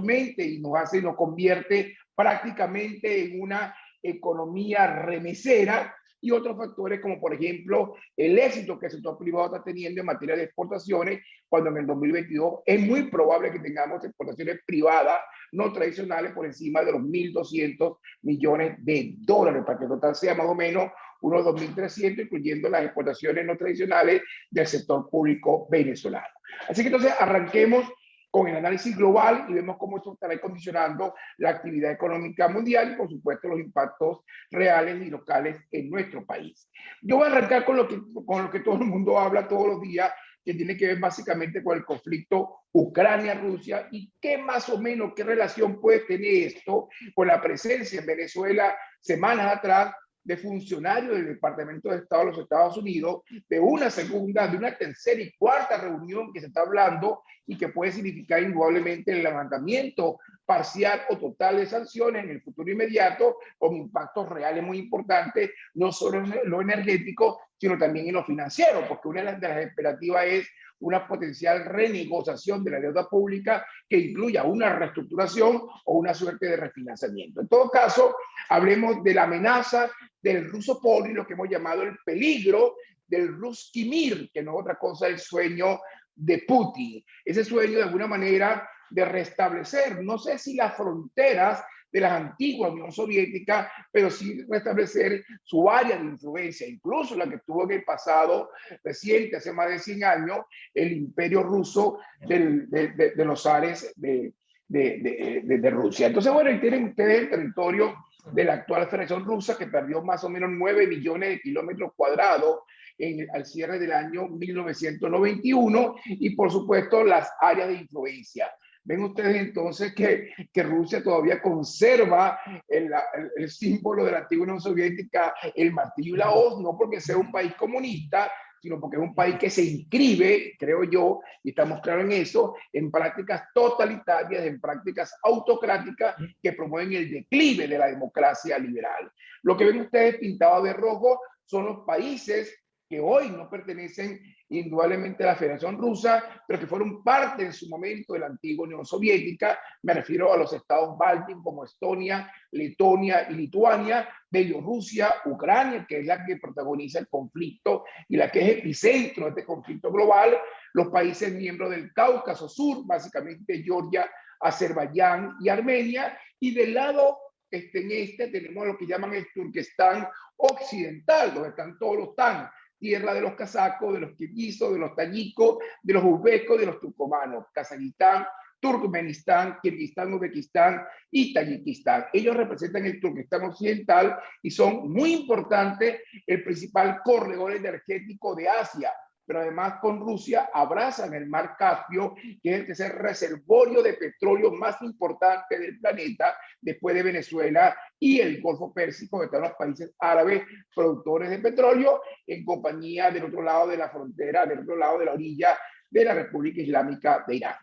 mente y nos convierte prácticamente en una economía remesera, y otros factores como por ejemplo el éxito que el sector privado está teniendo en materia de exportaciones, cuando en el 2022 es muy probable que tengamos exportaciones privadas no tradicionales por encima de los 1.200 millones de dólares, para que el total sea más o menos unos 2.300, incluyendo las exportaciones no tradicionales del sector público venezolano. Así que entonces arranquemos con el análisis global y vemos cómo esto estará condicionando la actividad económica mundial y, por supuesto, los impactos reales y locales en nuestro país. Yo voy a arrancar con lo que todo el mundo habla todos los días, que tiene que ver básicamente con el conflicto Ucrania-Rusia y qué más o menos, qué relación puede tener esto con la presencia en Venezuela semanas atrás de funcionarios del Departamento de Estado de los Estados Unidos, de una segunda, de una tercera y cuarta reunión que se está hablando y que puede significar indudablemente el levantamiento parcial o total de sanciones en el futuro inmediato, con impactos reales muy importantes, no solo en lo energético, sino también en lo financiero, porque una de las expectativas es una potencial renegociación de la deuda pública que incluya una reestructuración o una suerte de refinanciamiento. En todo caso, hablemos de la amenaza del ruso poli, lo que hemos llamado el peligro del Ruski Mir, que no es otra cosa el sueño de Putin. Ese sueño de alguna manera de restablecer, no sé si las fronteras de las antiguas Unión Soviética, pero sí restablecer su área de influencia, incluso la que tuvo en el pasado reciente, hace más de 100 años, el imperio ruso de los zares de Rusia. Entonces, bueno, tienen ustedes el territorio de la actual Federación Rusa, que perdió más o menos 9 millones de kilómetros cuadrados al cierre del año 1991, y por supuesto las áreas de influencia. Ven ustedes entonces que Rusia todavía conserva el símbolo de la antigua Unión Soviética, el martillo y la hoz, no porque sea un país comunista, sino porque es un país que se inscribe, creo yo, y estamos claros en eso, en prácticas totalitarias, en prácticas autocráticas que promueven el declive de la democracia liberal. Lo que ven ustedes pintado de rojo son los países que hoy no pertenecen indudablemente a la Federación Rusa, pero que fueron parte en su momento de la antigua Unión Soviética. Me refiero a los estados bálticos como Estonia, Letonia y Lituania, Bielorrusia, Ucrania, que es la que protagoniza el conflicto y la que es epicentro de este conflicto global, los países miembros del Cáucaso Sur, básicamente Georgia, Azerbaiyán y Armenia, y del lado tenemos lo que llaman el Turquestán occidental, donde están todos los TAN, tierra de los kazakos, de los kirguisos, de los tayikos, de los uzbecos, de los turcomanos, Kazajistán, Turkmenistán, Kirguistán, Uzbekistán y Tayikistán. Ellos representan el Turquestán occidental y son muy importantes, el principal corredor energético de Asia, pero además con Rusia abrazan el mar Caspio, que es el tercer reservorio de petróleo más importante del planeta, después de Venezuela y el Golfo Pérsico, que están los países árabes productores de petróleo, en compañía del otro lado de la frontera, del otro lado de la orilla de la República Islámica de Irán.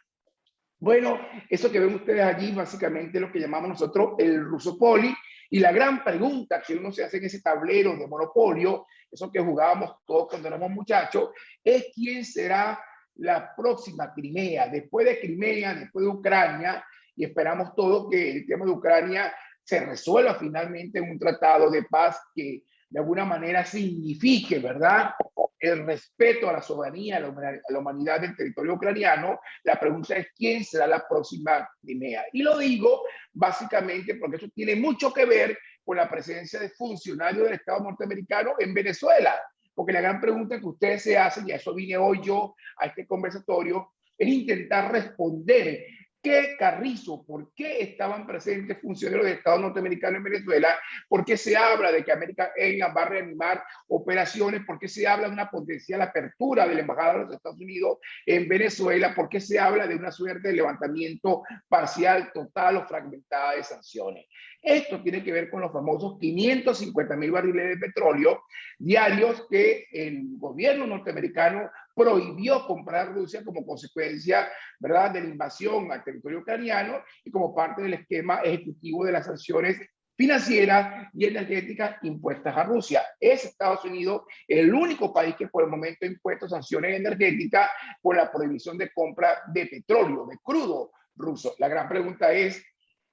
Bueno, eso que ven ustedes allí, básicamente lo que llamamos nosotros el Rusopoli, y la gran pregunta que uno se hace en ese tablero de monopolio, eso que jugábamos todos cuando éramos muchachos, es quién será la próxima Crimea, después de Ucrania, y esperamos todos que el tema de Ucrania se resuelva finalmente en un tratado de paz que de alguna manera signifique, ¿verdad?, el respeto a la soberanía, a la humanidad del territorio ucraniano. La pregunta es quién será la próxima Crimea. Y lo digo básicamente porque eso tiene mucho que ver con la presencia de funcionarios del Estado norteamericano en Venezuela. Porque la gran pregunta que ustedes se hacen, y a eso vine hoy yo a este conversatorio, es intentar responder ¿qué Carrizo? ¿Por qué estaban presentes funcionarios del Estado norteamericano en Venezuela? ¿Por qué se habla de que América Airlines va a reanimar operaciones? ¿Por qué se habla de una potencial apertura de la Embajada de los Estados Unidos en Venezuela? ¿Por qué se habla de una suerte de levantamiento parcial, total o fragmentada de sanciones? Esto tiene que ver con los famosos 550.000 barriles de petróleo diarios que el gobierno norteamericano prohibió comprar a Rusia como consecuencia, ¿verdad?, de la invasión al territorio ucraniano y como parte del esquema ejecutivo de las sanciones financieras y energéticas impuestas a Rusia. Es Estados Unidos el único país que por el momento ha impuesto sanciones energéticas por la prohibición de compra de petróleo, de crudo ruso. La gran pregunta es,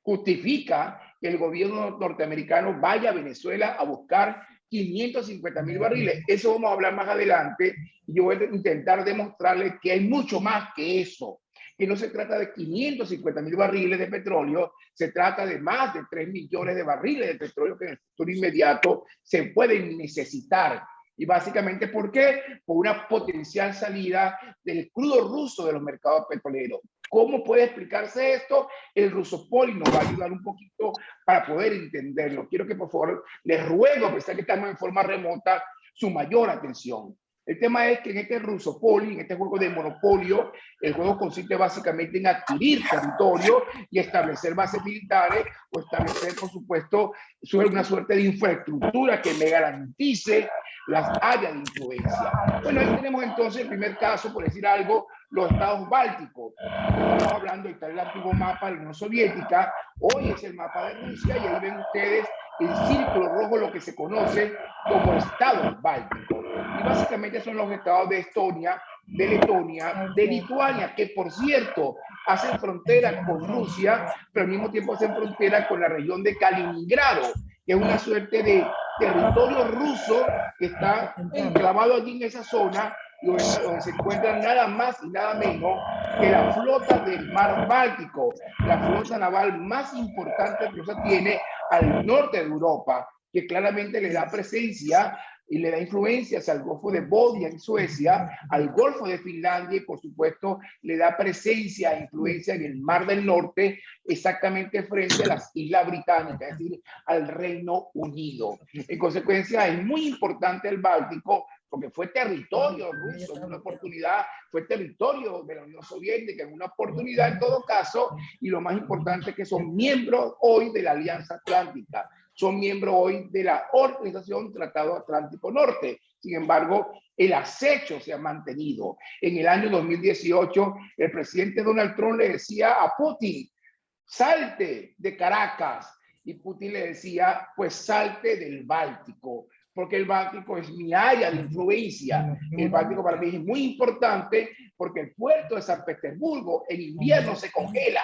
¿justifica que el gobierno norteamericano vaya a Venezuela a buscar 550.000 barriles? Eso vamos a hablar más adelante y yo voy a intentar demostrarles que hay mucho más que eso, que no se trata de 550.000 barriles de petróleo, se trata de más de 3 millones de barriles de petróleo que en el futuro inmediato se pueden necesitar. Y básicamente, ¿por qué? Por una potencial salida del crudo ruso de los mercados petroleros. ¿Cómo puede explicarse esto? El Rusopoli nos va a ayudar un poquito para poder entenderlo. Quiero que por favor les ruego, a pesar que estamos en forma remota, su mayor atención. El tema es que en este Rusopoli, en este juego de monopolio, el juego consiste básicamente en adquirir territorio y establecer bases militares o establecer, por supuesto, una suerte de infraestructura que me garantice las áreas de influencia. Bueno, ahí tenemos entonces el primer caso, por decir algo, los estados bálticos. Estamos hablando, está el antiguo mapa de la Unión Soviética, hoy es el mapa de Rusia y ahí ven ustedes el círculo rojo, lo que se conoce como estados bálticos. Y básicamente son los estados de Estonia, de Letonia, de Lituania, que por cierto hacen frontera con Rusia, pero al mismo tiempo hacen frontera con la región de Kaliningrado, que es una suerte de territorio ruso que está enclavado allí en esa zona, donde se encuentran nada más y nada menos que la flota del mar Báltico, la flota naval más importante que Rusia tiene al norte de Europa, que claramente le da presencia y le da influencias al Golfo de Bodia en Suecia, al Golfo de Finlandia y por supuesto le da presencia e influencia en el Mar del Norte, exactamente frente a las Islas Británicas, es decir, al Reino Unido. En consecuencia, es muy importante el Báltico porque fue territorio ruso en una oportunidad, fue territorio de la Unión Soviética en una oportunidad en todo caso, y lo más importante es que son miembros hoy de la Alianza Atlántica, son miembros hoy de la Organización Tratado Atlántico Norte. Sin embargo, el acecho se ha mantenido. En el año 2018, el presidente Donald Trump le decía a Putin, salte de Caracas, y Putin le decía, pues salte del Báltico, porque el Báltico es mi área de influencia. El Báltico para mí es muy importante porque el puerto de San Petersburgo en invierno se congela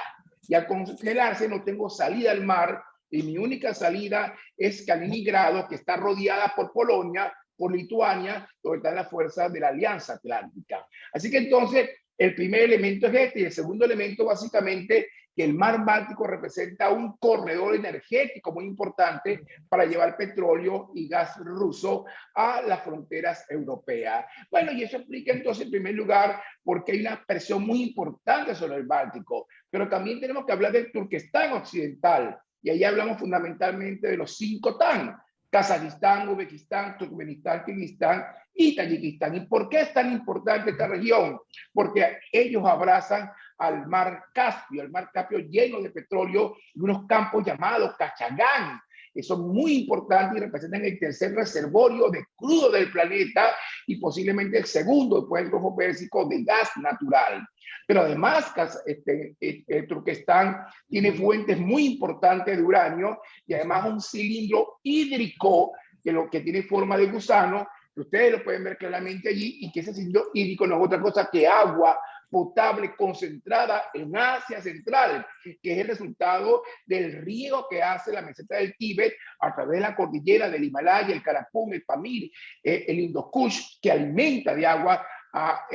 y al congelarse no tengo salida al mar y mi única salida es Kaliningrado, que está rodeada por Polonia, por Lituania, donde están las fuerzas de la Alianza Atlántica. Así que entonces el primer elemento es este y el segundo elemento básicamente que el mar Báltico representa un corredor energético muy importante para llevar petróleo y gas ruso a las fronteras europeas. Bueno, y eso explica entonces en primer lugar por qué hay una presión muy importante sobre el Báltico, pero también tenemos que hablar del Turquestán occidental y ahí hablamos fundamentalmente de los 5 TAN, Kazajistán, Uzbekistán, Turkmenistán, Kirguistán y Tayikistán. ¿Y por qué es tan importante esta región? Porque ellos abrazan al mar Caspio lleno de petróleo y unos campos llamados Kachagán, que son muy importantes y representan el tercer reservorio de crudo del planeta y posiblemente el segundo después del Golfo Pérsico de gas natural. Pero además, Turquestán tiene fuentes muy importantes de uranio y además un cilindro hídrico que tiene forma de gusano, que ustedes lo pueden ver claramente allí, y que ese cilindro hídrico no es otra cosa que agua potable concentrada en Asia Central, que es el resultado del riego que hace la meseta del Tíbet a través de la cordillera del Himalaya, el Karakum, el Pamir, el Hindu Kush, que alimenta de agua a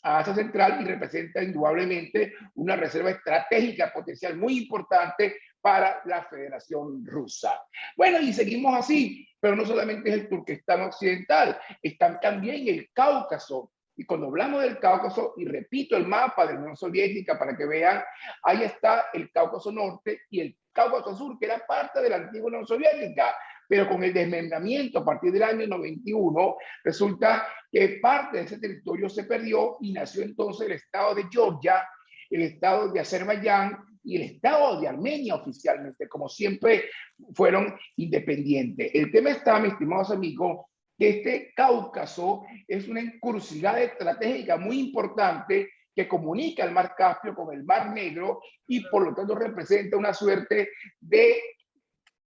Asia Central y representa indudablemente una reserva estratégica potencial muy importante para la Federación Rusa. Bueno, y seguimos así, pero no solamente es el Turquestán occidental, están también el Cáucaso. Y cuando hablamos del Cáucaso, y repito el mapa de la Unión Soviética para que vean, ahí está el Cáucaso Norte y el Cáucaso Sur, que era parte de la antigua Unión Soviética. Pero con el desmembramiento a partir del año 91, resulta que parte de ese territorio se perdió y nació entonces el estado de Georgia, el estado de Azerbaiyán y el estado de Armenia oficialmente, como siempre fueron independientes. El tema está, mis estimados amigos, que este Cáucaso es una encrucijada estratégica muy importante que comunica el Mar Caspio con el Mar Negro y por lo tanto representa una suerte de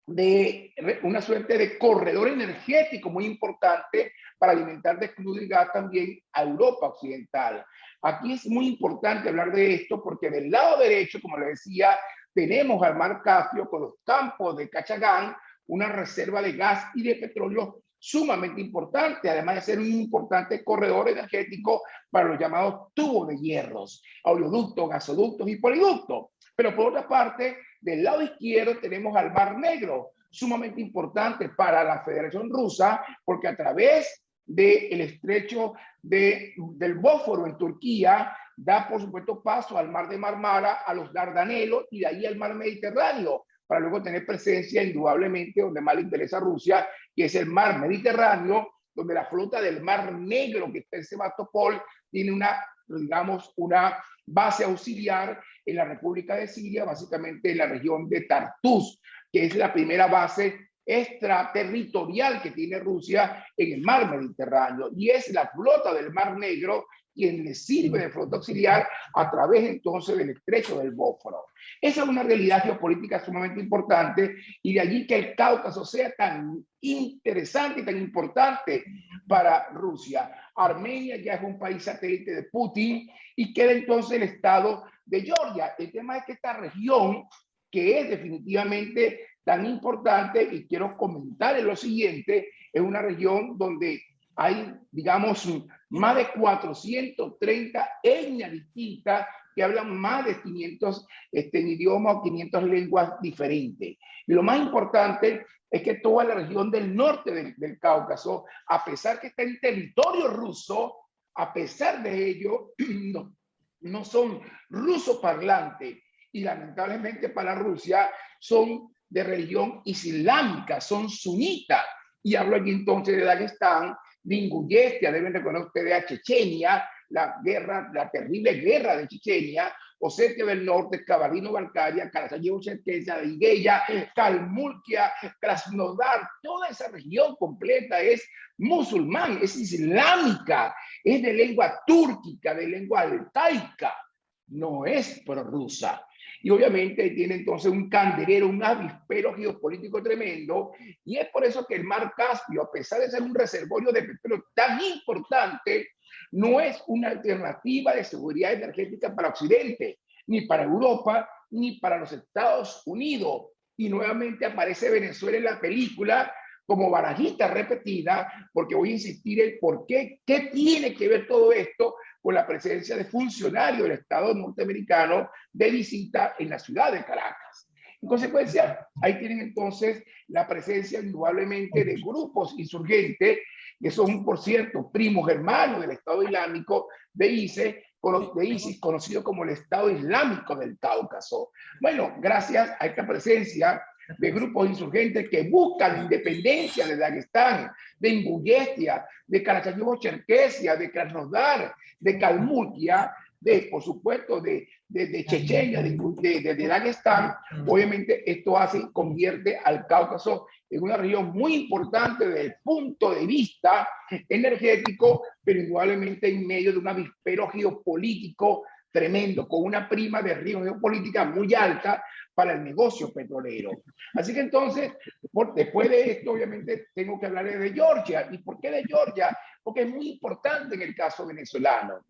una suerte de corredor energético muy importante para alimentar de crudo y gas también a Europa Occidental. Aquí es muy importante hablar de esto porque del lado derecho, como le decía, tenemos al mar Caspio con los campos de Cachagán, una reserva de gas y de petróleo sumamente importante, además de ser un importante corredor energético para los llamados tubos de hierros, oleoductos, gasoductos y poliductos. Pero por otra parte, del lado izquierdo tenemos al Mar Negro, sumamente importante para la Federación Rusa, porque a través del estrecho del Bósforo en Turquía, da por supuesto paso al Mar de Marmara, a los Dardanelos y de ahí al Mar Mediterráneo, para luego tener presencia indudablemente donde más le interesa a Rusia, que es el Mar Mediterráneo, donde la flota del Mar Negro que está en Sebastopol tiene una, digamos, una base auxiliar en la República de Siria, básicamente en la región de Tartus, que es la primera base extraterritorial que tiene Rusia en el mar Mediterráneo, y es la flota del Mar Negro quien le sirve de flota auxiliar a través entonces del estrecho del Bósforo. Esa es una realidad geopolítica sumamente importante, y de allí que el Cáucaso sea tan interesante y tan importante para Rusia. Armenia ya es un país satélite de Putin y queda entonces el estado de Georgia. El tema es que esta región, que es definitivamente tan importante, y quiero comentar en lo siguiente, es una región donde hay, digamos, más de 430 etnias distintas que hablan más de 500 idiomas o 500 lenguas diferentes. Y lo más importante es que toda la región del norte del Cáucaso, a pesar que está en territorio ruso, a pesar de ello, no son rusoparlantes, y lamentablemente para Rusia son de religión islámica, son sunitas. Y hablo aquí entonces de Dagestán, de Ingushetia, deben reconocer ustedes a Chechenia, la terrible guerra de Chechenia, Osetia del Norte, Kabardino-Balkaria, Karachayevo-Cherkesia, Igeya, Kalmukia, Krasnodar, toda esa región completa es musulmán, es islámica, es de lengua túrquica, de lengua altaica, no es prorrusa. Y obviamente tiene entonces un candelero, un avispero geopolítico tremendo, y es por eso que el mar Caspio, a pesar de ser un reservorio de petróleo tan importante, no es una alternativa de seguridad energética para Occidente, ni para Europa, ni para los Estados Unidos. Y nuevamente aparece Venezuela en la película como barajita repetida, porque voy a insistir en por qué, qué tiene que ver todo esto con la presencia de funcionarios del Estado norteamericano de visita en la ciudad de Caracas. En consecuencia, ahí tienen entonces la presencia indudablemente de grupos insurgentes, que son, por cierto, primos hermanos del Estado Islámico de ISIS, conocido como el Estado Islámico del Cáucaso. Bueno, gracias a esta presencia de grupos insurgentes que buscan la independencia de Dagestán, de Ingushetia, de Karachayevo-Cherkesia, de Krasnodar, de Kalmukia, por supuesto, de Chechenia, de Dagestán. Obviamente esto convierte al Cáucaso en una región muy importante desde el punto de vista energético, pero indudablemente en medio de un avispero geopolítico tremendo, con una prima de riesgo geopolítica muy alta para el negocio petrolero. Así que entonces, después de esto, obviamente, tengo que hablar de Georgia. ¿Y por qué de Georgia? Porque es muy importante en el caso venezolano.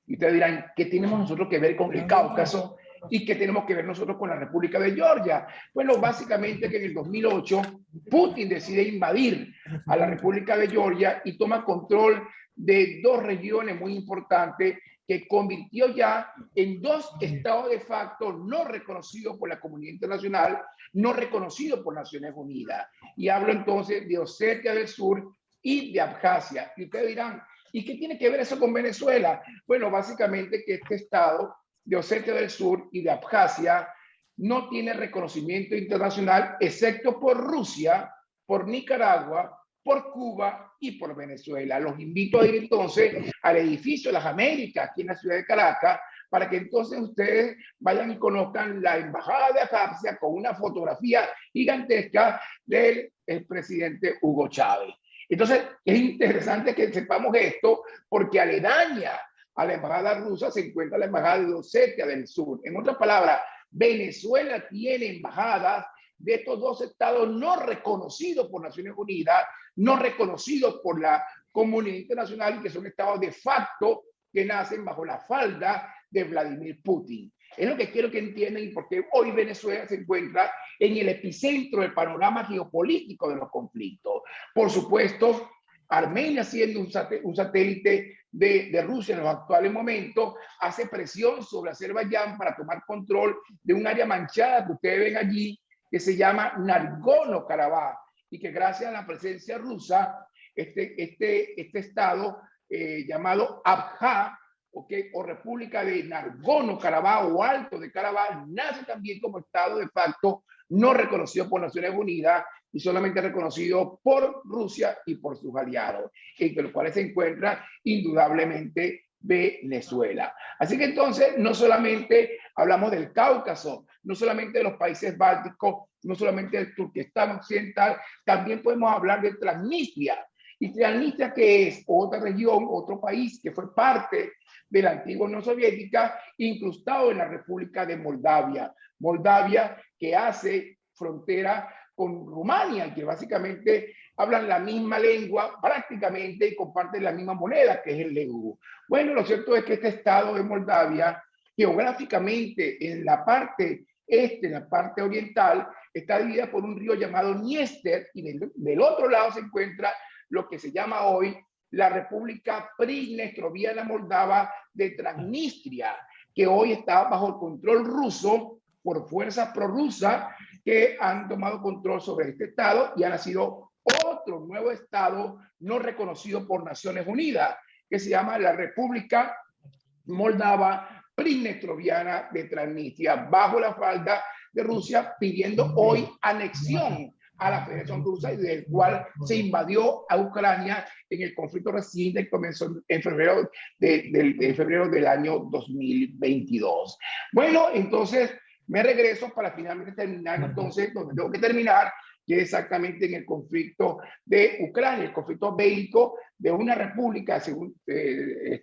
Y ustedes dirán, ¿qué tenemos nosotros que ver con el Cáucaso? ¿Y qué tenemos que ver nosotros con la República de Georgia? Bueno, básicamente que en el 2008 Putin decide invadir a la República de Georgia y toma control de dos regiones muy importantes que convirtió ya en dos estados de facto no reconocidos por la comunidad internacional, no reconocidos por Naciones Unidas. Y hablo entonces de Osetia del Sur y de Abjasia. Y ustedes dirán, ¿y qué tiene que ver eso con Venezuela? Bueno, básicamente que este estado de Osetia del Sur y de Abjasia no tiene reconocimiento internacional, excepto por Rusia, por Nicaragua, por Cuba y por Venezuela. Los invito a ir entonces al edificio de las Américas, aquí en la ciudad de Caracas, para que entonces ustedes vayan y conozcan la embajada de Abjasia con una fotografía gigantesca del presidente Hugo Chávez. Entonces, es interesante que sepamos esto, porque aledaña a la embajada rusa se encuentra la embajada de Osetia del Sur. En otras palabras, Venezuela tiene embajadas de estos dos estados no reconocidos por Naciones Unidas, no reconocidos por la comunidad internacional y que son estados de facto que nacen bajo la falda de Vladimir Putin. Es lo que quiero que entiendan y porque hoy Venezuela se encuentra en el epicentro del panorama geopolítico de los conflictos. Por supuesto, Armenia, siendo un satélite de Rusia en los actuales momentos, hace presión sobre Azerbaiyán para tomar control de un área manchada que ustedes ven allí, que se llama Nagorno-Karabaj, y que gracias a la presencia rusa, este estado llamado Abjad, ¿okay? O República de Nagorno-Karabaj o Alto de Karabaj, nace también como estado de facto no reconocido por Naciones Unidas y solamente reconocido por Rusia y por sus aliados, entre los cuales se encuentra indudablemente Venezuela. Así que entonces no solamente hablamos del Cáucaso, no solamente de los países bálticos, no solamente del Turquestán occidental, también podemos hablar de Transnistria. Y Transnistria, que es otra región, otro país que fue parte de la antigua Unión Soviética, incrustado en la República de Moldavia. Moldavia, que hace frontera con Rumania, que básicamente hablan la misma lengua prácticamente y comparten la misma moneda, que es el leu. Bueno, lo cierto es que este estado de Moldavia, geográficamente en la parte en la parte oriental, está dividida por un río llamado Dniester y del otro lado se encuentra lo que se llama hoy la República Pridnestroviana Moldava de Transnistria, que hoy está bajo el control ruso por fuerzas prorrusas que han tomado control sobre este estado y ha nacido otro nuevo estado no reconocido por Naciones Unidas, que se llama la República Moldava Pridnestroviana de Transnistria, bajo la falda de Rusia, pidiendo hoy anexión a la Federación Rusa y del cual se invadió a Ucrania en el conflicto reciente que comenzó en febrero, de febrero del año 2022. Bueno, entonces me regreso para finalmente terminar entonces donde tengo que terminar, que es exactamente en el conflicto de Ucrania, el conflicto bélico de una república,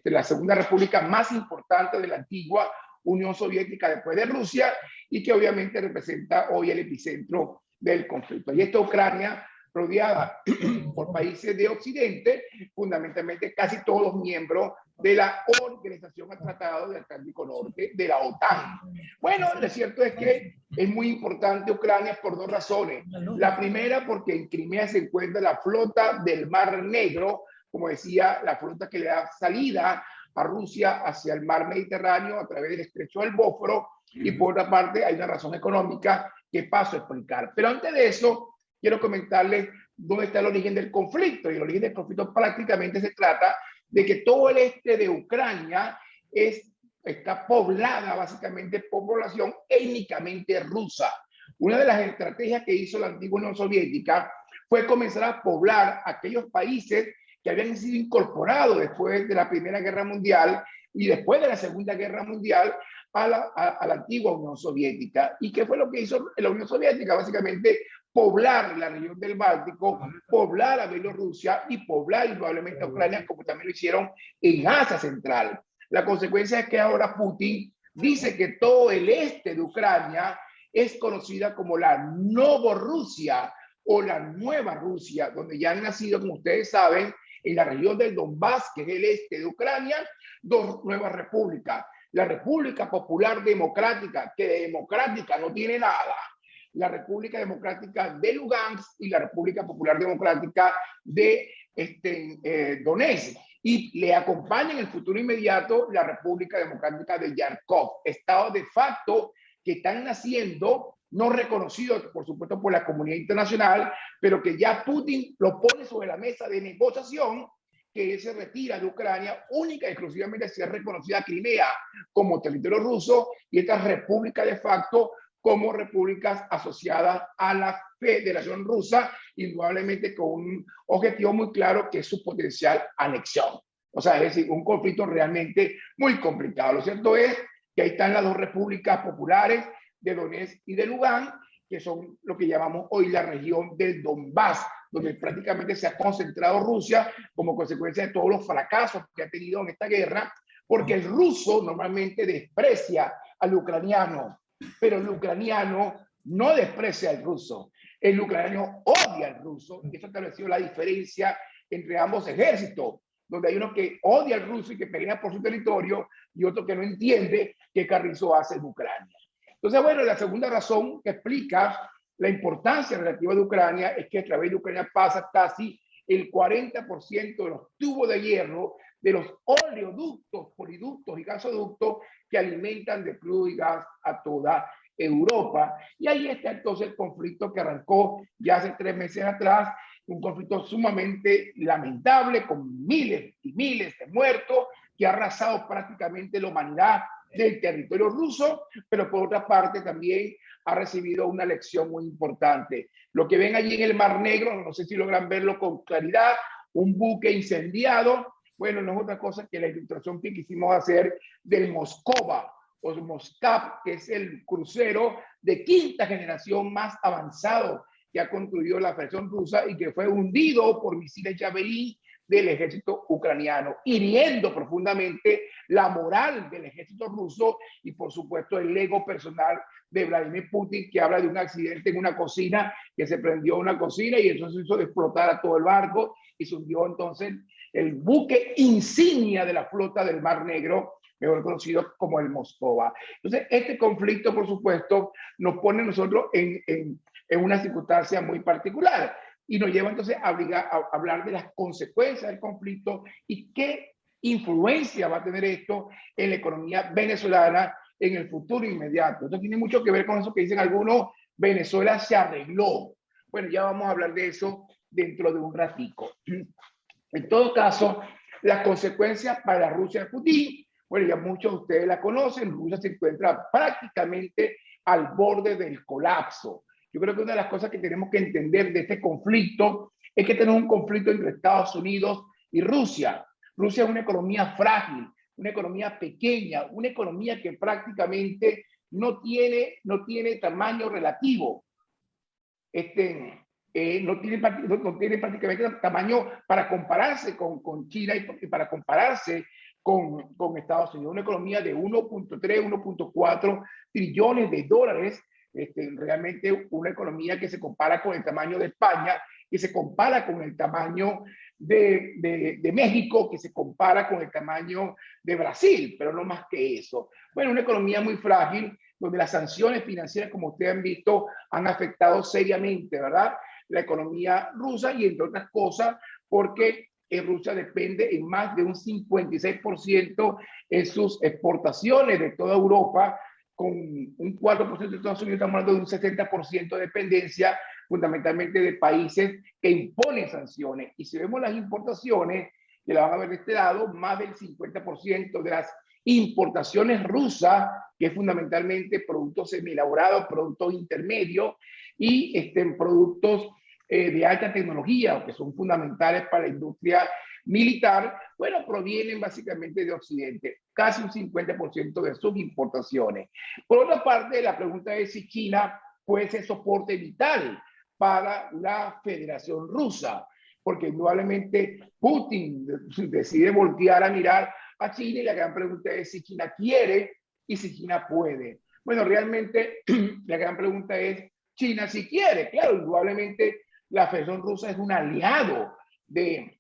la segunda república más importante de la antigua Unión Soviética después de Rusia y que obviamente representa hoy el epicentro del conflicto. Y esta Ucrania rodeada por países de Occidente, fundamentalmente casi todos miembros de la Organización al Tratado del Atlántico Norte, de la OTAN. Bueno, lo cierto es que es muy importante Ucrania por dos razones. La primera, porque en Crimea se encuentra la flota del Mar Negro, como decía, la flota que le da salida a Rusia hacia el mar Mediterráneo a través del estrecho del Bósforo, y por otra parte hay una razón económica que paso a explicar. Pero antes de eso, quiero comentarles dónde está el origen del conflicto. Y el origen del conflicto prácticamente se trata de que todo el este de Ucrania está poblada básicamente por población étnicamente rusa. Una de las estrategias que hizo la antigua Unión Soviética fue comenzar a poblar aquellos países que habían sido incorporados después de la Primera Guerra Mundial y después de la Segunda Guerra Mundial a la antigua Unión Soviética. ¿Y qué fue lo que hizo la Unión Soviética? Básicamente poblar la región del Báltico, poblar a Bielorrusia y poblar indudablemente a Ucrania, como también lo hicieron en Asia Central. La consecuencia es que ahora Putin dice que todo el este de Ucrania es conocida como la Novorrusia o la Nueva Rusia, donde ya han nacido, como ustedes saben, en la región del Donbass, que es el este de Ucrania, dos nuevas repúblicas. La República Popular Democrática, que de democrática no tiene nada, la República Democrática de Lugansk y la República Popular Democrática de Donetsk. Y le acompaña en el futuro inmediato la República Democrática de Yarkov, estados de facto que están naciendo, no reconocidos, por supuesto, por la comunidad internacional, pero que ya Putin lo pone sobre la mesa de negociación, que se retira de Ucrania única y exclusivamente si es reconocida Crimea como territorio ruso y estas repúblicas de facto como repúblicas asociadas a la Federación Rusa, indudablemente con un objetivo muy claro que es su potencial anexión. O sea, es decir, un conflicto realmente muy complicado. Lo cierto es que ahí están las dos repúblicas populares de Donetsk y de Lugansk, que son lo que llamamos hoy la región del Donbass, donde prácticamente se ha concentrado Rusia como consecuencia de todos los fracasos que ha tenido en esta guerra, porque el ruso normalmente desprecia al ucraniano, pero el ucraniano no desprecia al ruso, el ucraniano odia al ruso, y eso ha establecido la diferencia entre ambos ejércitos, donde hay uno que odia al ruso y que pelea por su territorio, y otro que no entiende qué Carrizo hace en Ucrania. Entonces, bueno, la segunda razón que explica la importancia relativa de Ucrania es que a través de Ucrania pasa casi el 40% de los tubos de hierro, de los oleoductos, poliductos y gasoductos que alimentan de crudo y gas a toda Europa. Y ahí está entonces el conflicto que arrancó ya hace 3 meses atrás, un conflicto sumamente lamentable, con miles y miles de muertos, que ha arrasado prácticamente la humanidad del territorio ruso, pero por otra parte también ha recibido una lección muy importante. Lo que ven allí en el Mar Negro, no sé si logran verlo con claridad, un buque incendiado, bueno, no es otra cosa que la ilustración que quisimos hacer del Moskova, o Moskav, que es el crucero de 5ª generación más avanzado que ha construido la Federación Rusa y que fue hundido por misiles Javelin del ejército ucraniano, hiriendo profundamente la moral del ejército ruso y por supuesto el ego personal de Vladimir Putin, que habla de un accidente en una cocina, que se prendió una cocina y eso se hizo explotar a todo el barco y se hundió entonces el buque insignia de la flota del Mar Negro, mejor conocido como el Moskova. Entonces, este conflicto, por supuesto, nos pone a nosotros en una circunstancia muy particular y nos lleva entonces a hablar de las consecuencias del conflicto y qué influencia va a tener esto en la economía venezolana en el futuro inmediato. Esto tiene mucho que ver con eso que dicen algunos, Venezuela se arregló. Bueno, ya vamos a hablar de eso dentro de un ratico. En todo caso, las consecuencias para la Rusia de Putin, bueno, ya muchos de ustedes la conocen, Rusia se encuentra prácticamente al borde del colapso. Yo creo que una de las cosas que tenemos que entender de este conflicto es que tenemos un conflicto entre Estados Unidos y Rusia. Rusia es una economía frágil, una economía pequeña, una economía que prácticamente no tiene tamaño relativo. No tiene prácticamente tamaño para compararse con China y para compararse con Estados Unidos. Una economía de 1.3, 1.4 trillones de dólares, realmente una economía que se compara con el tamaño de España, que se compara con el tamaño de México, que se compara con el tamaño de Brasil, pero no más que eso. Bueno, una economía muy frágil, donde las sanciones financieras, como ustedes han visto, han afectado seriamente, ¿verdad?, la economía rusa y entre otras cosas, porque Rusia depende en más de un 56% en sus exportaciones de toda Europa, con un 4% de Estados Unidos, estamos hablando de un 60% de dependencia, fundamentalmente de países que imponen sanciones. Y si vemos las importaciones, que la van a ver de este lado, más del 50% de las importaciones rusas, que es fundamentalmente productos semielaborados, productos intermedios y productos de alta tecnología, que son fundamentales para la industria militar, bueno, provienen básicamente de Occidente, casi un 50% de sus importaciones. Por otra parte, la pregunta es si China puede ser soporte vital para la Federación Rusa, porque indudablemente Putin decide voltear a mirar a China y la gran pregunta es si China quiere y si China puede. Bueno, realmente la gran pregunta es China si quiere. Claro, indudablemente la Federación Rusa es un aliado de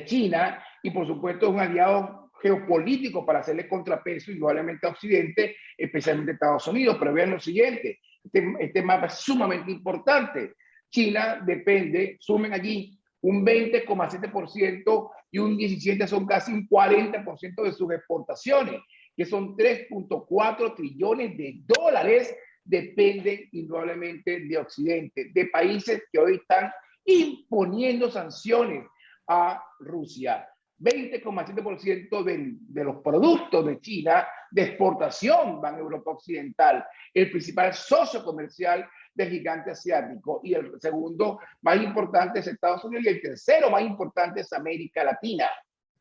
China y por supuesto es un aliado geopolítico para hacerle contrapeso indudablemente a Occidente, especialmente a Estados Unidos. Pero vean lo siguiente, este mapa es sumamente importante. China depende, sumen allí un 20,7% y un 17% son casi un 40% de sus exportaciones, que son 3.4 trillones de dólares, dependen indudablemente de Occidente, de países que hoy están imponiendo sanciones a Rusia. 20,7% de los productos de China de exportación van a Europa Occidental, el principal socio comercial del gigante asiático, y el segundo más importante es Estados Unidos y el tercero más importante es América Latina,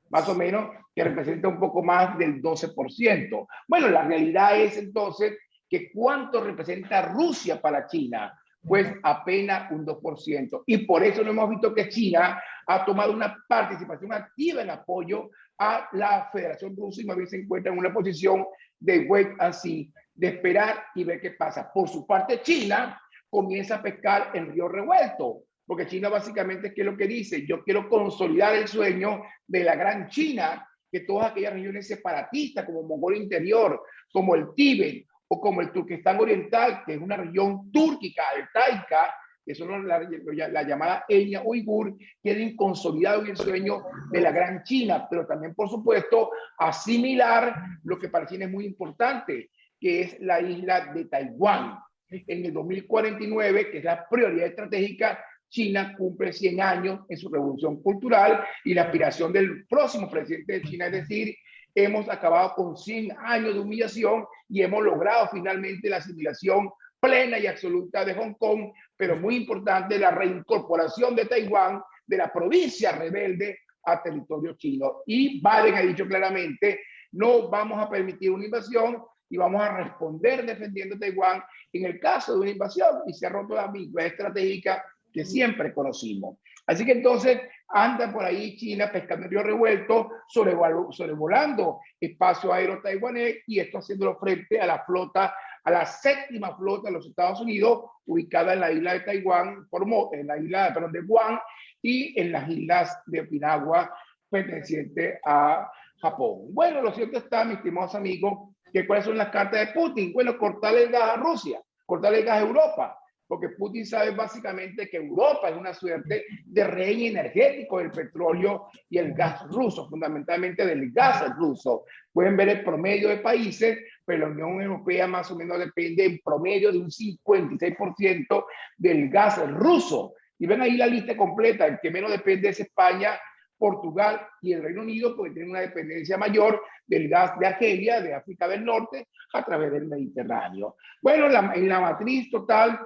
más o menos, que representa un poco más del 12%. Bueno, la realidad es entonces que ¿cuánto representa Rusia para China? Pues apenas un 2%. Y por eso no hemos visto que China ha tomado una participación activa en apoyo a la Federación Rusa y más bien se encuentra en una posición de wait and see. de esperar y ver qué pasa. Por su parte, China comienza a pescar en río revuelto, porque China básicamente, ¿qué es lo que dice? Yo quiero consolidar el sueño de la gran China, que todas aquellas regiones separatistas como Mongolia Interior, como el Tíbet o como el Turquestán Oriental, que es una región túrquica, altaica, que son la llamada etnia uigur, quieren consolidar el sueño de la gran China, pero también, por supuesto, asimilar lo que para China es muy importante, que es la isla de Taiwán. En el 2049, que es la prioridad estratégica, China cumple 100 años en su revolución cultural y la aspiración del próximo presidente de China es decir, hemos acabado con 100 años de humillación y hemos logrado finalmente la asimilación plena y absoluta de Hong Kong, pero muy importante la reincorporación de Taiwán de la provincia rebelde a territorio chino. Y Biden ha dicho claramente, no vamos a permitir una invasión y vamos a responder defendiendo Taiwán en el caso de una invasión, y se ha roto la ambigüedad estratégica que siempre conocimos. Así que entonces anda por ahí China pescando en río revuelto, sobrevolando espacio aéreo taiwanés, y esto haciéndolo frente a la flota, a la séptima flota de los Estados Unidos, ubicada en la isla de Taiwán, en la isla de Guam y en las islas de Okinawa, pertenecientes a Japón. Bueno, lo cierto está, mis estimados amigos, que cuáles son las cartas de Putin. Bueno, cortarle el gas a Rusia, cortarle el gas a Europa, porque Putin sabe básicamente que Europa es una suerte de rey energético del petróleo y el gas ruso, fundamentalmente del gas ruso. Pueden ver el promedio de países, pero la Unión Europea más o menos depende en promedio de un 56% del gas ruso. Y ven ahí la lista completa, el que menos depende es España, Portugal y el Reino Unido, porque tienen una dependencia mayor del gas de Argelia, de África del Norte, a través del Mediterráneo. Bueno, en la matriz total,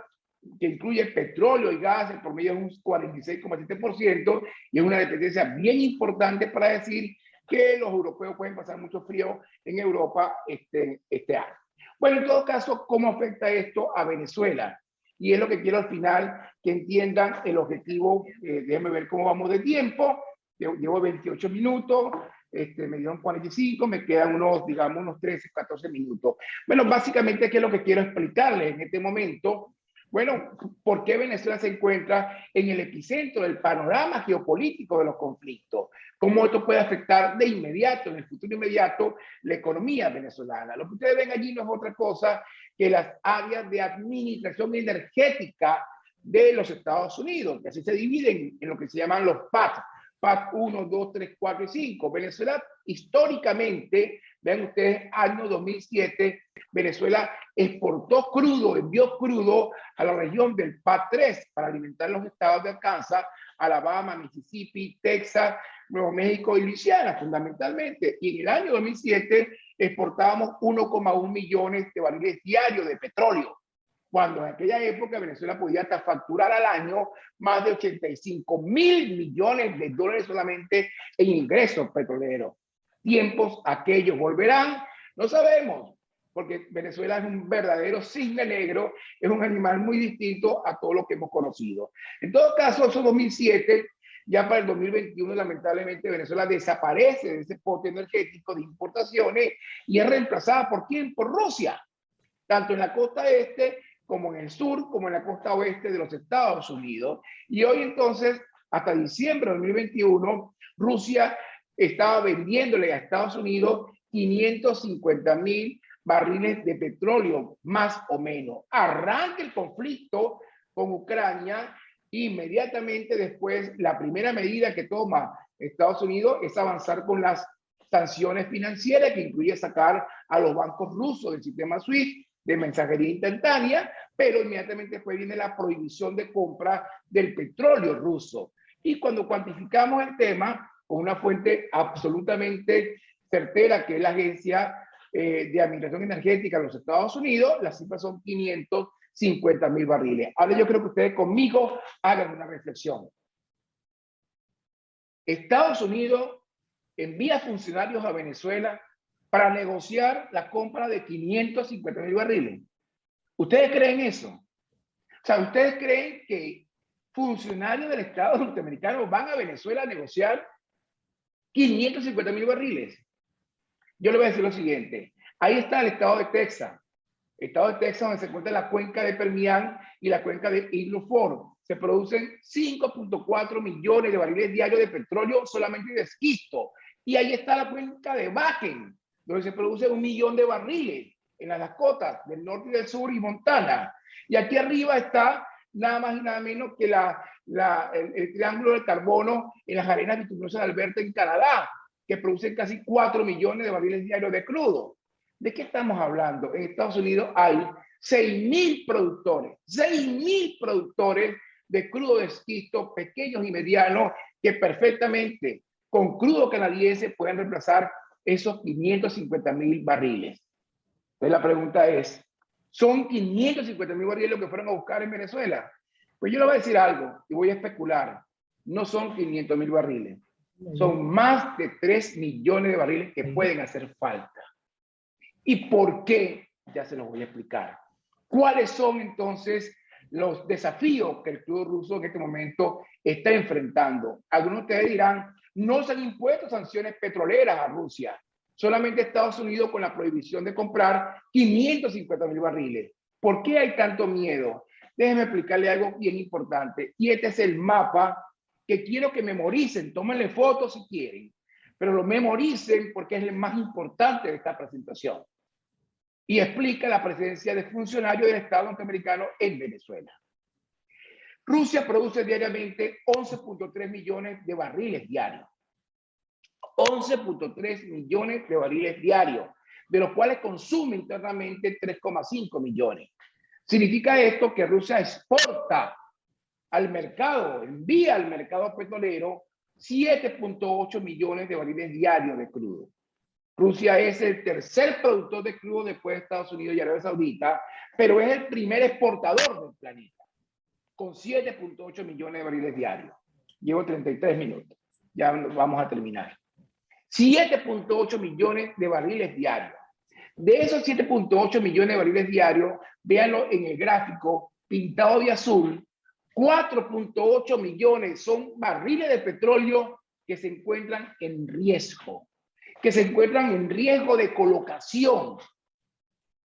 que incluye petróleo y gas, el promedio es un 46,7%, y es una dependencia bien importante para decir que los europeos pueden pasar mucho frío en Europa este año. Bueno, en todo caso, ¿cómo afecta esto a Venezuela? Y es lo que quiero al final que entiendan el objetivo. Déjenme ver cómo vamos de tiempo. Llevo 28 minutos, me dieron 45, me quedan unos, digamos, unos 13, 14 minutos. Bueno, básicamente, ¿qué es lo que quiero explicarles en este momento? Bueno, ¿por qué Venezuela se encuentra en el epicentro del panorama geopolítico de los conflictos? ¿Cómo esto puede afectar de inmediato, en el futuro inmediato, la economía venezolana? Lo que ustedes ven allí no es otra cosa que las áreas de administración energética de los Estados Unidos, que así se dividen en lo que se llaman los PAT. PAC 1, 2, 3, 4 y 5. Venezuela, históricamente, vean ustedes, año 2007, Venezuela exportó crudo, envió crudo a la región del PAC 3 para alimentar los estados de Arkansas, Alabama, Mississippi, Texas, Nuevo México y Luisiana, fundamentalmente. Y en el año 2007 exportábamos 1,1 millones de barriles diarios de petróleo, cuando en aquella época Venezuela podía hasta facturar al año más de 85.000 millones de dólares solamente en ingresos petroleros. Tiempos aquellos volverán, no sabemos, porque Venezuela es un verdadero cisne negro, es un animal muy distinto a todo lo que hemos conocido. En todo caso, eso 2007, ya para el 2021, lamentablemente, Venezuela desaparece de ese pote energético de importaciones y es reemplazada ¿por quién? Por Rusia, tanto en la costa este como en el sur, como en la costa oeste de los Estados Unidos. Y hoy entonces, hasta diciembre de 2021, Rusia estaba vendiéndole a Estados Unidos 550.000 barriles de petróleo, más o menos. Arranca el conflicto con Ucrania, inmediatamente después la primera medida que toma Estados Unidos es avanzar con las sanciones financieras, que incluye sacar a los bancos rusos del sistema SWIFT, de mensajería instantánea, pero inmediatamente después viene la prohibición de compra del petróleo ruso. Y cuando cuantificamos el tema con una fuente absolutamente certera, que es la Agencia de Administración Energética de los Estados Unidos, las cifras son 550.000 barriles. Ahora yo creo que ustedes conmigo hagan una reflexión. Estados Unidos envía funcionarios a Venezuela para negociar la compra de 550.000 barriles. ¿Ustedes creen eso? O sea, ¿ustedes creen que funcionarios del Estado norteamericano van a Venezuela a negociar 550.000 barriles? Yo le voy a decir lo siguiente. Ahí está el estado de Texas, Estado de Texas, donde se encuentra la cuenca de Permian y la cuenca de Eagle Ford. Se producen 5.4 millones de barriles diarios de petróleo solamente de esquisto. Y ahí está la cuenca de Bakken, donde se produce 1 millón de barriles en las Dakotas del norte y del sur y Montana. Y aquí arriba está nada más y nada menos que el triángulo de carbono en las arenas bituminosas de Alberta en Canadá, que producen casi 4 millones de barriles diarios de crudo. ¿De qué estamos hablando? En Estados Unidos hay 6.000 productores de crudo de esquisto, pequeños y medianos, que perfectamente con crudo canadiense pueden reemplazar esos 550.000 barriles. Entonces la pregunta es, ¿son 550.000 barriles lo que fueron a buscar en Venezuela? Pues yo le voy a decir algo y voy a especular. No son 500.000 barriles. Son más de 3 millones de barriles que pueden hacer falta. ¿Y por qué? Ya se los voy a explicar. ¿Cuáles son entonces los desafíos que el crudo ruso en este momento está enfrentando? Algunos de ustedes dirán, no se han impuesto sanciones petroleras a Rusia. Solamente Estados Unidos con la prohibición de comprar 550.000 barriles. ¿Por qué hay tanto miedo? Déjenme explicarle algo bien importante. Y este es el mapa que quiero que memoricen. Tómenle fotos si quieren, pero lo memoricen porque es el más importante de esta presentación. Y explica la presencia de funcionarios del Estado norteamericano en Venezuela. Rusia produce diariamente 11.3 millones de barriles diarios. 11.3 millones de barriles diarios, de los cuales consume internamente 3,5 millones. Significa esto que Rusia exporta al mercado, envía al mercado petrolero 7.8 millones de barriles diarios de crudo. Rusia es el tercer productor de crudo después de Estados Unidos y Arabia Saudita, pero es el primer exportador del planeta, con 7.8 millones de barriles diarios. Llevo 33 minutos, ya vamos a terminar. 7.8 millones de barriles diarios. De esos 7.8 millones de barriles diarios, véanlo en el gráfico pintado de azul, 4.8 millones son barriles de petróleo que se encuentran en riesgo, de colocación,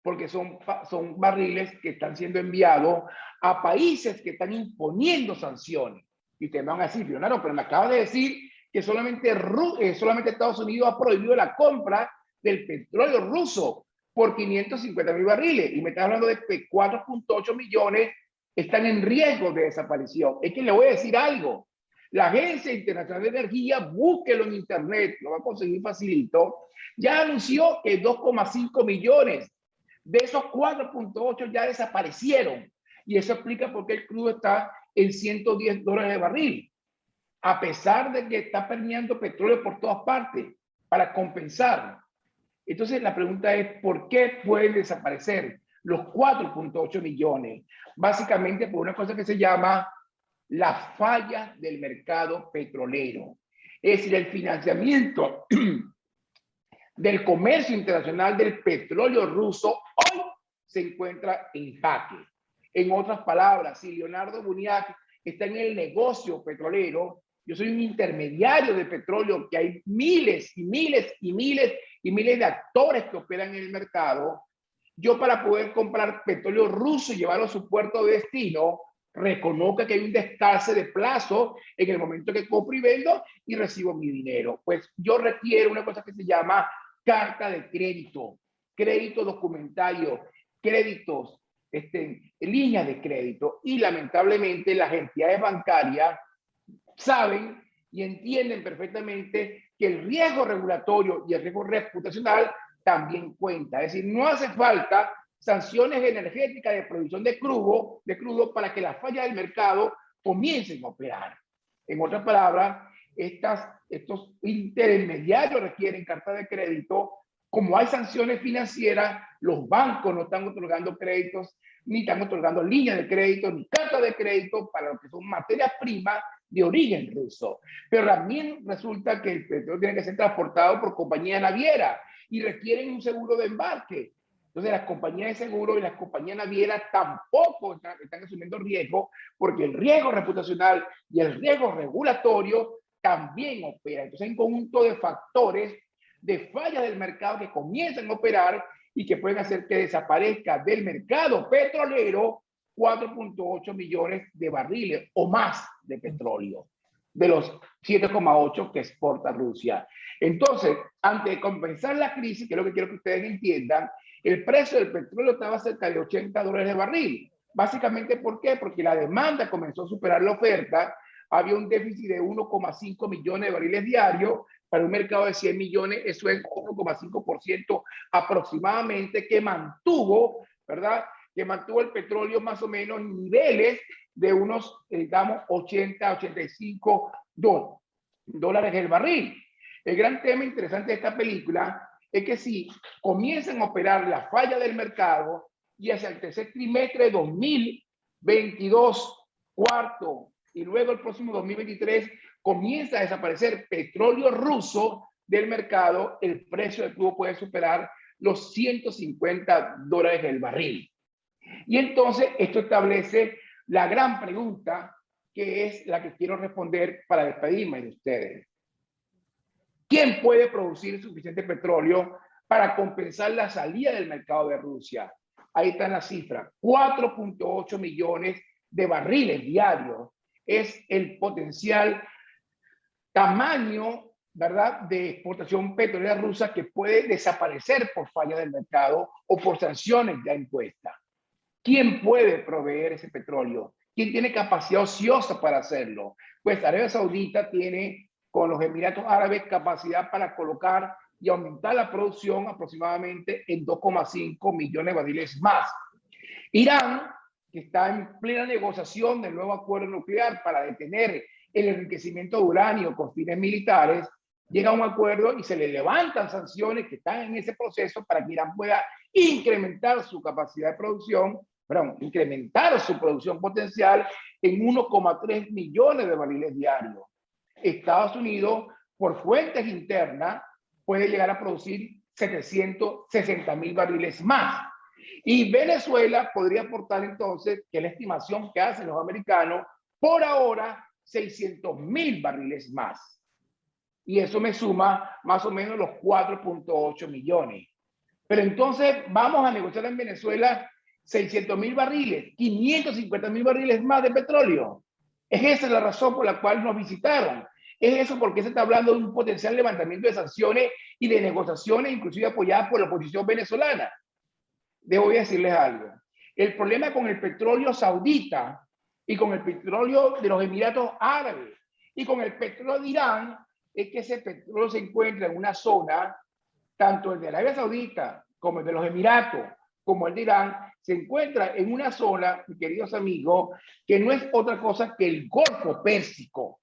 porque son barriles que están siendo enviados a países que están imponiendo sanciones. Y ustedes van a decir, Leonardo, pero me acabas de decir que solamente Estados Unidos ha prohibido la compra del petróleo ruso por 550.000 barriles. Y me estás hablando de que 4.8 millones están en riesgo de desaparición. Es que le voy a decir algo. La Agencia Internacional de Energía, búsquelo en internet, lo va a conseguir facilito, ya anunció que 2,5 millones de esos 4.8 ya desaparecieron. Y eso explica por qué el crudo está en $110 de barril, a pesar de que está permeando petróleo por todas partes para compensar. Entonces la pregunta es, ¿por qué pueden desaparecer los 4.8 millones? Básicamente por una cosa que se llama la falla del mercado petrolero. Es decir, el financiamiento del comercio internacional del petróleo ruso hoy se encuentra en jaque. En otras palabras, si Leonardo Buniac está en el negocio petrolero, yo soy un intermediario de petróleo, que hay miles y miles y miles y miles de actores que operan en el mercado. Yo, para poder comprar petróleo ruso y llevarlo a su puerto de destino, reconozca que hay un descalce de plazo en el momento que compro y vendo y recibo mi dinero. Pues yo requiero una cosa que se llama carta de crédito, crédito documentario, créditos, líneas de crédito. Y lamentablemente las entidades bancarias saben y entienden perfectamente que el riesgo regulatorio y el riesgo reputacional también cuenta. Es decir, no hace falta sanciones energéticas de provisión de crudo para que las fallas del mercado comiencen a operar. En otras palabras, estos intermediarios requieren cartas de crédito. Como hay sanciones financieras, los bancos no están otorgando créditos, ni están otorgando líneas de crédito, ni cartas de crédito para lo que son materias primas de origen ruso. Pero también resulta que el petróleo tiene que ser transportado por compañías navieras y requieren un seguro de embarque. Entonces las compañías de seguro y las compañías navieras tampoco están asumiendo riesgo, porque el riesgo reputacional y el riesgo regulatorio también opera. Entonces hay un conjunto de factores de fallas del mercado que comienzan a operar y que pueden hacer que desaparezca del mercado petrolero 4.8 millones de barriles o más de petróleo, de los 7,8 que exporta Rusia. Entonces, antes de compensar la crisis, que es lo que quiero que ustedes entiendan, el precio del petróleo estaba cerca de $80 de barril. Básicamente, ¿por qué? Porque la demanda comenzó a superar la oferta. Había un déficit de 1,5 millones de barriles diarios para un mercado de 100 millones. Eso es 1,5% aproximadamente que mantuvo, ¿verdad? Que mantuvo el petróleo más o menos en niveles de unos, digamos, 80, 85 dólares el barril. El gran tema interesante de esta película es que si comienzan a operar la falla del mercado y hacia el tercer trimestre de 2022, cuarto, y luego el próximo 2023 comienza a desaparecer petróleo ruso del mercado, el precio del crudo puede superar los 150 dólares el barril. Y entonces esto establece la gran pregunta, que es la que quiero responder para despedirme de ustedes. ¿Quién puede producir suficiente petróleo para compensar la salida del mercado de Rusia? Ahí están las cifras. 4.8 millones de barriles diarios es el potencial tamaño, ¿verdad?, de exportación petrolera rusa que puede desaparecer por falla del mercado o por sanciones ya impuestas. ¿Quién puede proveer ese petróleo? ¿Quién tiene capacidad ociosa para hacerlo? Pues Arabia Saudita tiene con los Emiratos Árabes capacidad para colocar y aumentar la producción aproximadamente en 2,5 millones de barriles más. Irán, que está en plena negociación del nuevo acuerdo nuclear para detener el enriquecimiento de uranio con fines militares, llega a un acuerdo y se le levantan sanciones que están en ese proceso para que Irán pueda incrementar su capacidad de producción, incrementar su producción potencial en 1,3 millones de barriles diarios. Estados Unidos, por fuentes internas, puede llegar a producir 760,000 barriles más. Y Venezuela podría aportar entonces, que es la estimación que hacen los americanos, por ahora 600,000 barriles más. Y eso me suma más o menos los 4.8 millones. Pero entonces vamos a negociar en Venezuela 600,000 barriles, 550,000 barriles más de petróleo. Es esa la razón por la cual nos visitaron. Es eso porque se está hablando de un potencial levantamiento de sanciones y de negociaciones, inclusive apoyadas por la oposición venezolana. Debo decirles algo. El problema con el petróleo saudita y con el petróleo de los Emiratos Árabes y con el petróleo de Irán es que ese petróleo se encuentra en una zona, tanto el de Arabia Saudita como el de los Emiratos, como el de Irán, se encuentra en una zona, mis queridos amigos, que no es otra cosa que el Golfo Pérsico.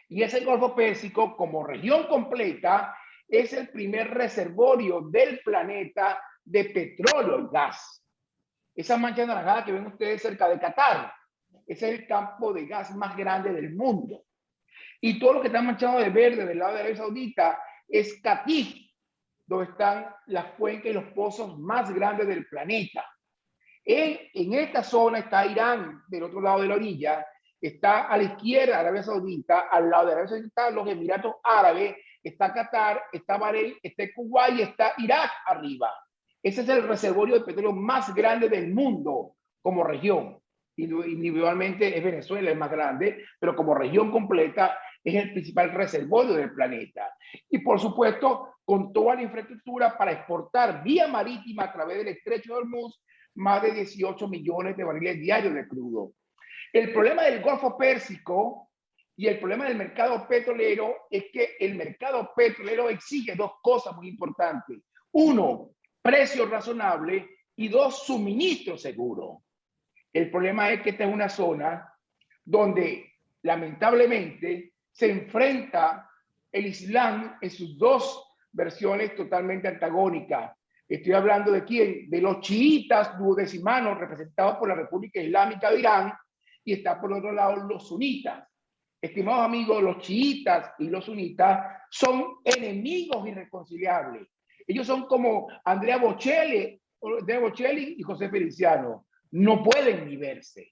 Y ese Golfo Pérsico, como región completa, es el primer reservorio del planeta de petróleo y gas. Esa mancha anaranjada que ven ustedes cerca de Qatar, ese es el campo de gas más grande del mundo. Y todo lo que está manchado de verde del lado de Arabia Saudita es Qatif, donde están las cuencas y los pozos más grandes del planeta. En esta zona está Irán, del otro lado de la orilla, está a la izquierda Arabia Saudita, al lado de Arabia Saudita los Emiratos Árabes, está Qatar, está Bahrein, está Kuwait y está Irak arriba. Ese es el reservorio de petróleo más grande del mundo como región. Individualmente es Venezuela el más grande, pero como región completa es el principal reservorio del planeta. Y por supuesto, con toda la infraestructura para exportar vía marítima a través del estrecho de Hormuz más de 18 millones de barriles diarios de crudo. El problema del Golfo Pérsico y el problema del mercado petrolero es que el mercado petrolero exige dos cosas muy importantes. Uno, precio razonable y dos, suministro seguro. El problema es que esta es una zona donde lamentablemente se enfrenta el Islam en sus dos versiones totalmente antagónicas. Estoy hablando de quién, de los chiitas duodecimanos representados por la República Islámica de Irán, y está por otro lado los sunitas. Estimados amigos, los chiitas y los sunitas son enemigos irreconciliables. Ellos son como Andrea Bocelli y José Feliciano. No pueden ni verse.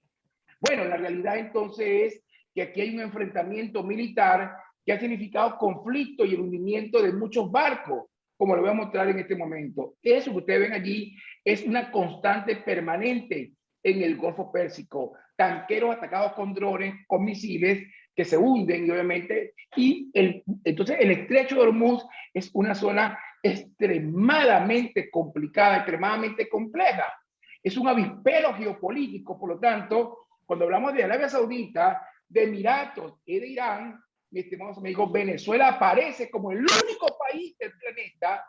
Bueno, la realidad entonces es que aquí hay un enfrentamiento militar que ha significado conflicto y el hundimiento de muchos barcos, como lo voy a mostrar en este momento. Eso que ustedes ven allí es una constante permanente en el Golfo Pérsico. Tanqueros atacados con drones, con misiles que se hunden, y obviamente, entonces el estrecho de Hormuz es una zona extremadamente complicada, extremadamente compleja. Es un avispero geopolítico, por lo tanto, cuando hablamos de Arabia Saudita, de Emiratos y de Irán, mi estimado amigo, Venezuela aparece como el único país del planeta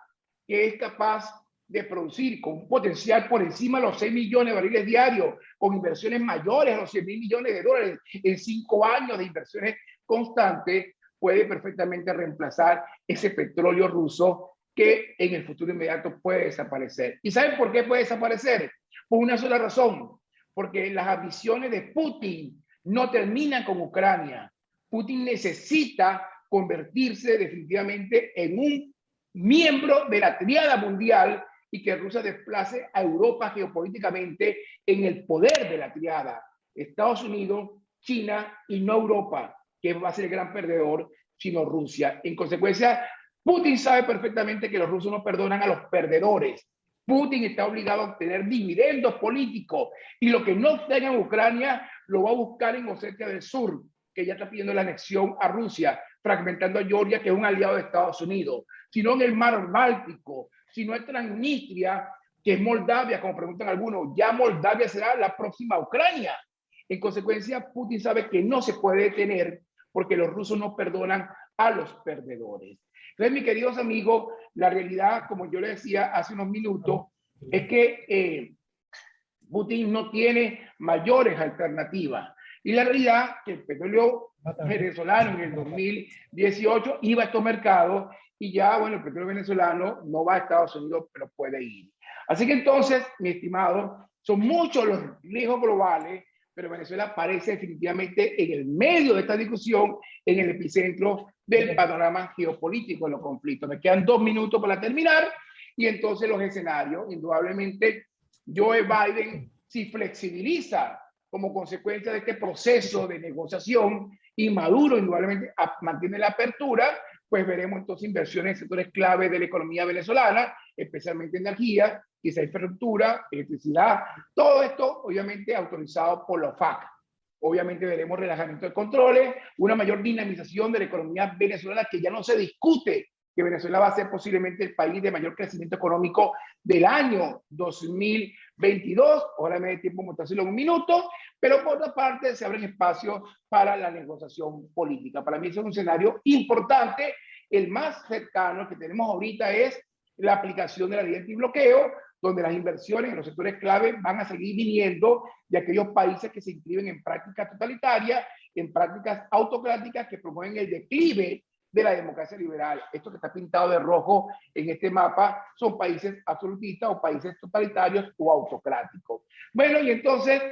que es capaz de producir con un potencial por encima de los 6 millones de barriles diarios, con inversiones mayores a los 100 mil millones de dólares en 5 años de inversiones constantes, puede perfectamente reemplazar ese petróleo ruso que en el futuro inmediato puede desaparecer. ¿Y saben por qué puede desaparecer? Por una sola razón, porque las ambiciones de Putin no terminan con Ucrania. Putin necesita convertirse definitivamente en un miembro de la tríada mundial y que Rusia desplace a Europa geopolíticamente en el poder de la tríada. Estados Unidos, China y no Europa, que va a ser el gran perdedor, sino Rusia. En consecuencia, Putin sabe perfectamente que los rusos no perdonan a los perdedores. Putin está obligado a obtener dividendos políticos y lo que no obtenga en Ucrania lo va a buscar en Osetia del Sur, que ya está pidiendo la anexión a Rusia, fragmentando a Georgia, que es un aliado de Estados Unidos, sino en el mar Báltico, sino en Transnistria, que es Moldavia, como preguntan algunos. Ya Moldavia será la próxima Ucrania. En consecuencia, Putin sabe que no se puede detener porque los rusos no perdonan a los perdedores. Entonces, mis queridos amigos, la realidad, como yo les decía hace unos minutos, es que Putin no tiene mayores alternativas. Y la realidad que el petróleo venezolano en el 2018 iba a estos mercados y ya, bueno, el petróleo venezolano no va a Estados Unidos, pero puede ir. Así que entonces, mi estimado, son muchos los riesgos globales, pero Venezuela aparece definitivamente en el medio de esta discusión, en el epicentro del panorama geopolítico de los conflictos. Me quedan 2 minutos para terminar y entonces los escenarios, indudablemente, Joe Biden, si flexibiliza como consecuencia de este proceso de negociación y Maduro indudablemente mantiene la apertura, pues veremos entonces inversiones en sectores clave de la economía venezolana, especialmente energía, quizá infraestructura, electricidad, todo esto obviamente autorizado por la OFAC. Obviamente veremos relajamiento de controles, una mayor dinamización de la economía venezolana que ya no se discute que Venezuela va a ser posiblemente el país de mayor crecimiento económico del año 2022. Ahora me dé tiempo mostrárselo en un minuto, pero por otra parte se abren espacios para la negociación política. Para mí es un escenario importante. El más cercano que tenemos ahorita es la aplicación de la ley antibloqueo, donde las inversiones en los sectores clave van a seguir viniendo de aquellos países que se inscriben en prácticas totalitarias, en prácticas autocráticas que promueven el declive de la democracia liberal. Esto que está pintado de rojo en este mapa son países absolutistas o países totalitarios o autocráticos. Bueno, y entonces,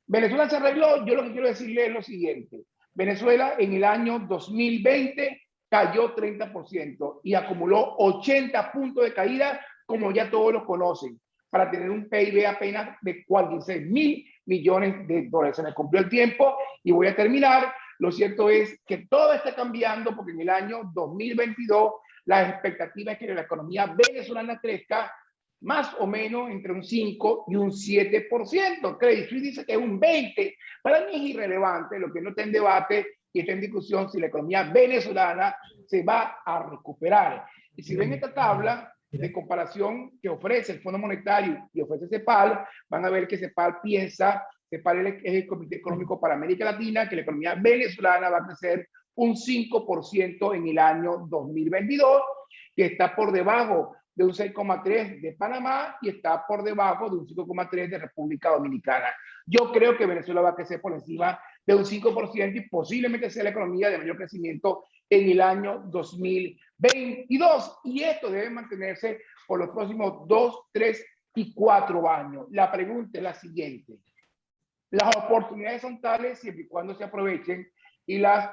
Venezuela se arregló. Yo lo que quiero decirle es lo siguiente. Venezuela en el año 2020 cayó 30% y acumuló 80 puntos de caída, como ya todos lo conocen, para tener un PIB apenas de 46 mil millones de dólares. Se me cumplió el tiempo y voy a terminar. Lo cierto es que todo está cambiando porque en el año 2022 las expectativas es que la economía venezolana crezca más o menos entre un 5 y un 7%. Credit Suisse dice que es un 20%. Para mí es irrelevante, lo que no está en debate y está en discusión si la economía venezolana se va a recuperar. Y si ven esta tabla de comparación que ofrece el Fondo Monetario y ofrece CEPAL, van a ver que CEPAL piensa, CEPAL es el Comité Económico para América Latina, que la economía venezolana va a crecer un 5% en el año 2022, que está por debajo de un 6,3% de Panamá y está por debajo de un 5,3% de República Dominicana. Yo creo que Venezuela va a crecer por encima de un 5% y posiblemente sea la economía de mayor crecimiento en el año 2022. Y esto debe mantenerse por los próximos 2, 3 y 4 años. La pregunta es la siguiente. Las oportunidades son tales siempre y cuando se aprovechen y las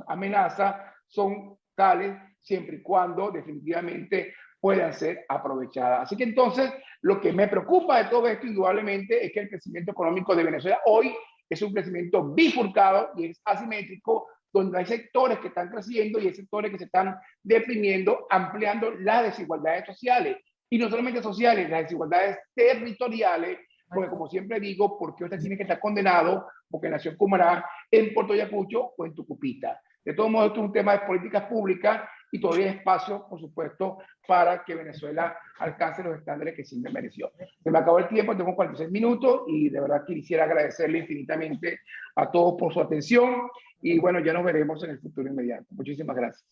amenazas son tales siempre y cuando definitivamente puedan ser aprovechadas. Así que entonces lo que me preocupa de todo esto indudablemente es que el crecimiento económico de Venezuela hoy es un crecimiento bifurcado y es asimétrico, donde hay sectores que están creciendo y hay sectores que se están deprimiendo, ampliando las desigualdades sociales. Y no solamente sociales, las desigualdades territoriales, porque como siempre digo, ¿por qué usted tiene que estar condenado porque nació en Cumaná, en Puerto Ayacucho o en Tucupita? De todos modos, esto es un tema de políticas públicas y todavía hay espacio, por supuesto, para que Venezuela alcance los estándares que siempre mereció. Se me acabó el tiempo, tengo 46 minutos y de verdad quisiera agradecerle infinitamente a todos por su atención y bueno, ya nos veremos en el futuro inmediato. Muchísimas gracias.